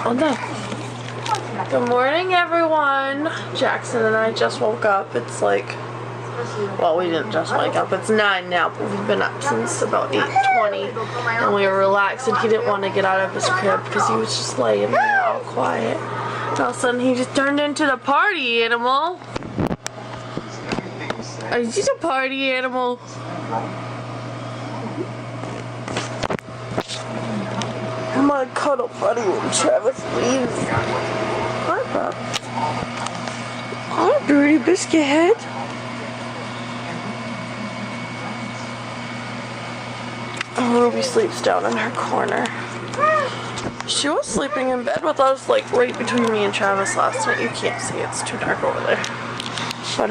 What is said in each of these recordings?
Oh no. Good morning, everyone. Jackson and I just woke up. It's like, well, we didn't just wake up. It's 9 now, but we've been up since about 8:20, and we were relaxed, and he didn't want to get out of his crib because he was just laying there all quiet. And all of a sudden, he just turned into the party animal. He's a party animal. Come on, cuddle buddy when Travis leaves. Hi, bub. Hi, dirty biscuit head. Ruby sleeps down in her corner. She was sleeping in bed with us, like right between me and Travis last night. You can't see, it's too dark over there. But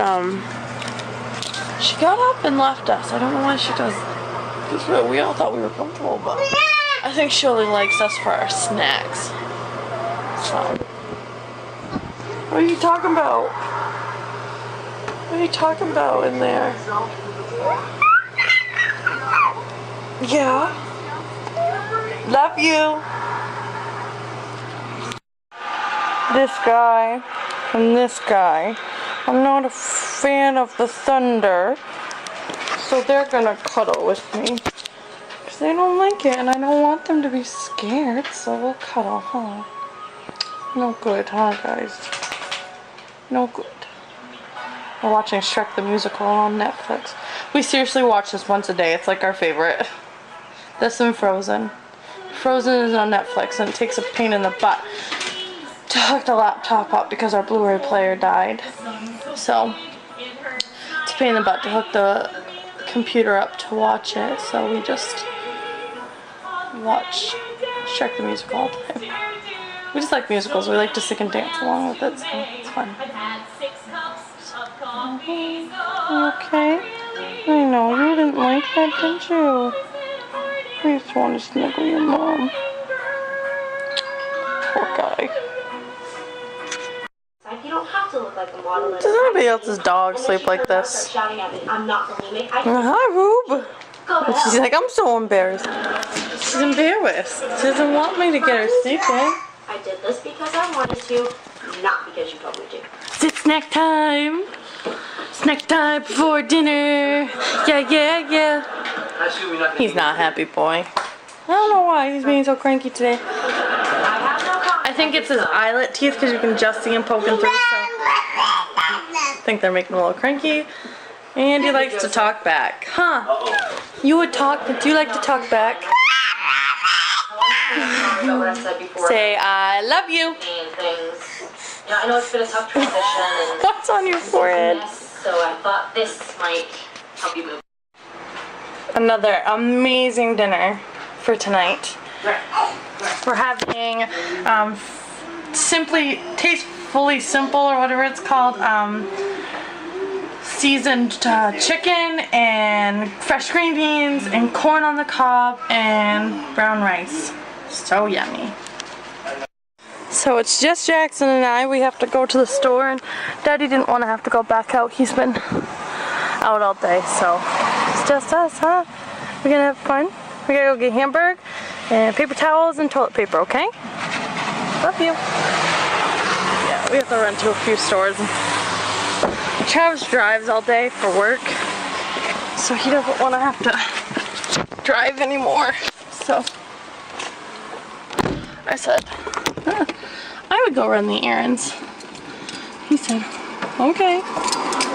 she got up and left us. I don't know why she does. Because we all thought we were comfortable, but I think she only likes us for our snacks. So, what are you talking about? What are you talking about in there? Yeah. Love you. This guy and this guy. I'm not a fan of the thunder, so they're gonna cuddle with me. Because they don't like it, and I don't want them to be scared, so we'll cuddle, huh? No good, huh, guys? No good. We're watching Shrek the Musical on Netflix. We seriously watch this once a day. It's like our favorite. This and Frozen. Frozen is on Netflix, and it takes a pain in the butt to hook the laptop up because our Blu-ray player died. So, it's a pain in the butt to hook the computer up to watch it, so we just watch Shrek the Musical all the time. We just like musicals. We like to sing and dance along with it, so it's fun. Okay. I know, you didn't like that, didn't you? You just want to snuggle your mom. Poor guy. You don't have to look like a model. Does anybody else's dog sleep like this? Hi, Rube. She's like, I'm so embarrassed. She's embarrassed. She doesn't want me to get her sleeping. I did this because I wanted to, not because you told me to. It's snack time. Snack time before dinner. Yeah, yeah, yeah. He's not a happy boy. I don't know why he's being so cranky today. I think it's his eyelet teeth because you can just see him poking through. So I think they're making him a little cranky. And he likes to talk back. Huh? You would talk, but do you like to talk back? Say, I love you. I know it's been a tough transition. What's on your forehead? So I thought this might help you move. Another amazing dinner for tonight. We're having simply tastefully simple, or whatever it's called, seasoned chicken and fresh green beans and corn on the cob and brown rice. So yummy. So it's just Jackson and I. We have to go to the store, and Daddy didn't want to have to go back out. He's been out all day, so it's just us, huh? We're gonna have fun. We gotta go get hamburger and paper towels and toilet paper, okay? Love you. Yeah, we have to run to a few stores. Travis drives all day for work, so he doesn't want to have to drive anymore. So I said, I would go run the errands. He said, okay.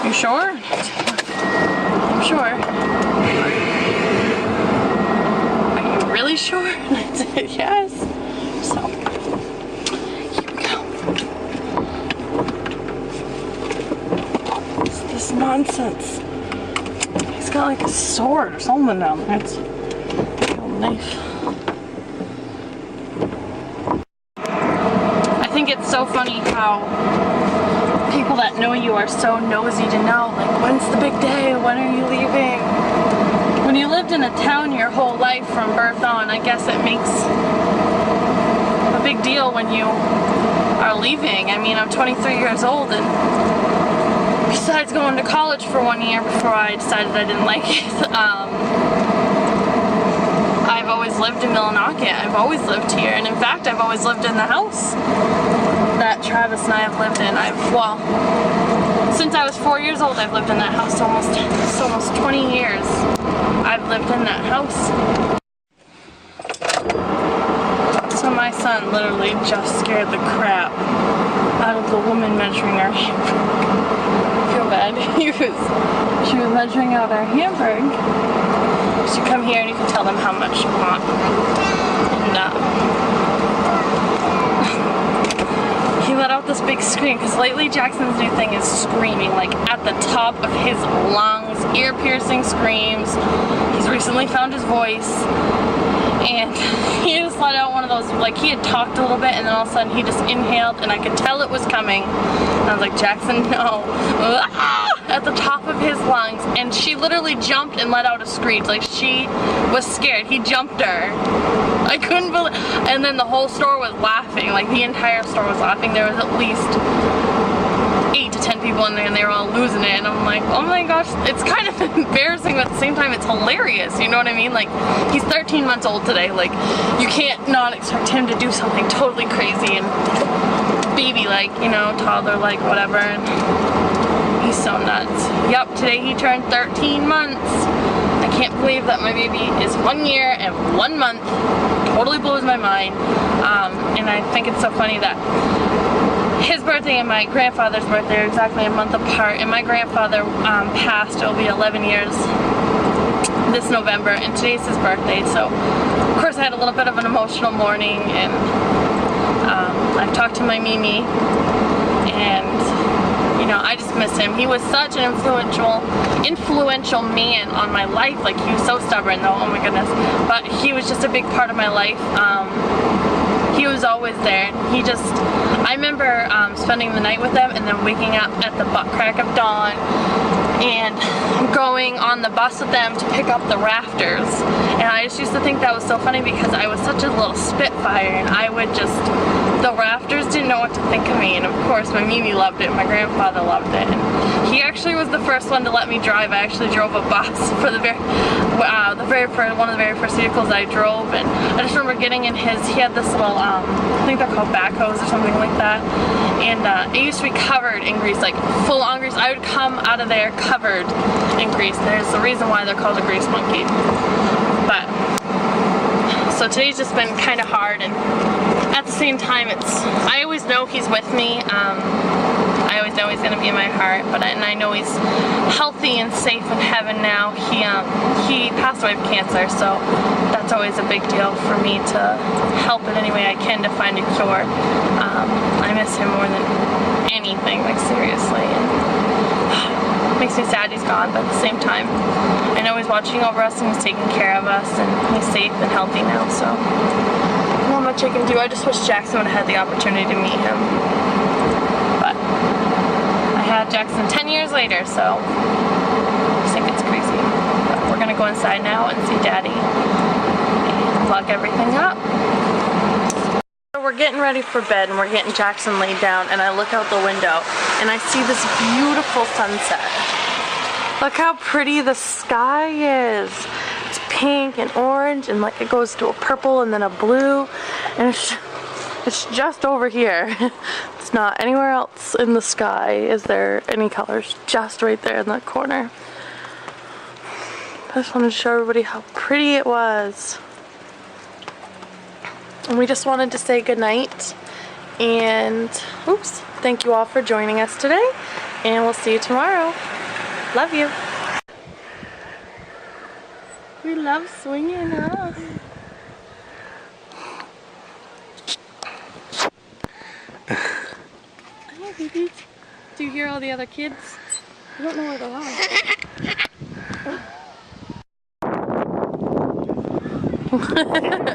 You sure? I'm sure. Are you really sure? And I said, yes. So, here we go. What's this nonsense? He's got like a sword or something down there. It's a little knife. I think it's so funny how people that know you are so nosy to know, like, when's the big day? When are you leaving? When you lived in a town your whole life from birth on, I guess it makes a big deal when you are leaving. I mean, I'm 23 years old, and besides going to college for 1 year before I decided I didn't like it, I've always lived in Millinocket. I've always lived here, and in fact, I've always lived in the house that Travis and I have lived in. Well, since I was 4 years old, I've lived in that house. It's almost 20 years I've lived in that house. So my son literally just scared the crap out of the woman measuring our hamburger. I feel bad. She was measuring out our hamburger. You should come here and you can tell them how much you want. And he let out this big scream because lately Jackson's new thing is screaming, like at the top of his lungs, ear-piercing screams. He's recently found his voice. And he just let out one of those, like he had talked a little bit and then all of a sudden he just inhaled and I could tell it was coming. And I was like, Jackson, no. At the top of his lungs. And she literally jumped and let out a screech. Like she was scared. He jumped her. I couldn't believe, and then the whole store was laughing. Like the entire store was laughing. There was at least 8 to 10 people in there and they were all losing it, and I'm like, oh my gosh, it's kind of embarrassing, but at the same time it's hilarious, you know what I mean? Like, he's 13 months old today, like, you can't not expect him to do something totally crazy and baby-like, you know, toddler-like, whatever, and he's so nuts. Yup, today he turned 13 months. I can't believe that my baby is 1 year and 1 month. Totally blows my mind, and I think it's so funny that his birthday and my grandfather's birthday are exactly a month apart, and my grandfather passed. It'll be 11 years this November, and today's his birthday, so of course I had a little bit of an emotional morning, and I've talked to my Mimi, and you know, I just miss him. He was such an influential man on my life. Like, he was so stubborn though, oh my goodness, but he was just a big part of my life. He was always there. I remember spending the night with them and then waking up at the butt crack of dawn and going on the bus with them to pick up the rafters. And I just used to think that was so funny because I was such a little spitfire, and I would just, the rafters didn't know what to think of me. And of course my Mimi loved it, my grandfather loved it. And he actually was the first one to let me drive. I actually drove a bus for one of the very first vehicles I drove, and I just remember getting in his, he had this little, I think they're called backhoes or something like that, and it used to be covered in grease, like full on grease. I would come out of there covered in grease. There's the reason why they're called a grease monkey. But, so today's just been kind of hard, and at the same time I always know he's with me. I always know he's going to be in my heart, and I know he's healthy and safe in heaven now. He passed away of cancer, so that's always a big deal for me to help in any way I can to find a cure. I miss him more than anything, like seriously. And it makes me sad he's gone, but at the same time, I know he's watching over us and he's taking care of us, and he's safe and healthy now, so not much I can do. I just wish Jackson would have had the opportunity to meet him. But I had Jackson 10 years later, so I just think it's crazy. But we're gonna go inside now and see Daddy and vlog everything up. So we're getting ready for bed and we're getting Jackson laid down, and I look out the window and I see this beautiful sunset. Look how pretty the sky is. It's pink and orange, and like it goes to a purple and then a blue, and it's just over here. It's not anywhere else in the sky is there any colors, just right there in that corner. I just wanted to show everybody how pretty it was. And we just wanted to say goodnight, and oops, thank you all for joining us today, and we'll see you tomorrow. Love you. We love swinging, huh? Hi, babies. Do you hear all the other kids? I don't know where they are.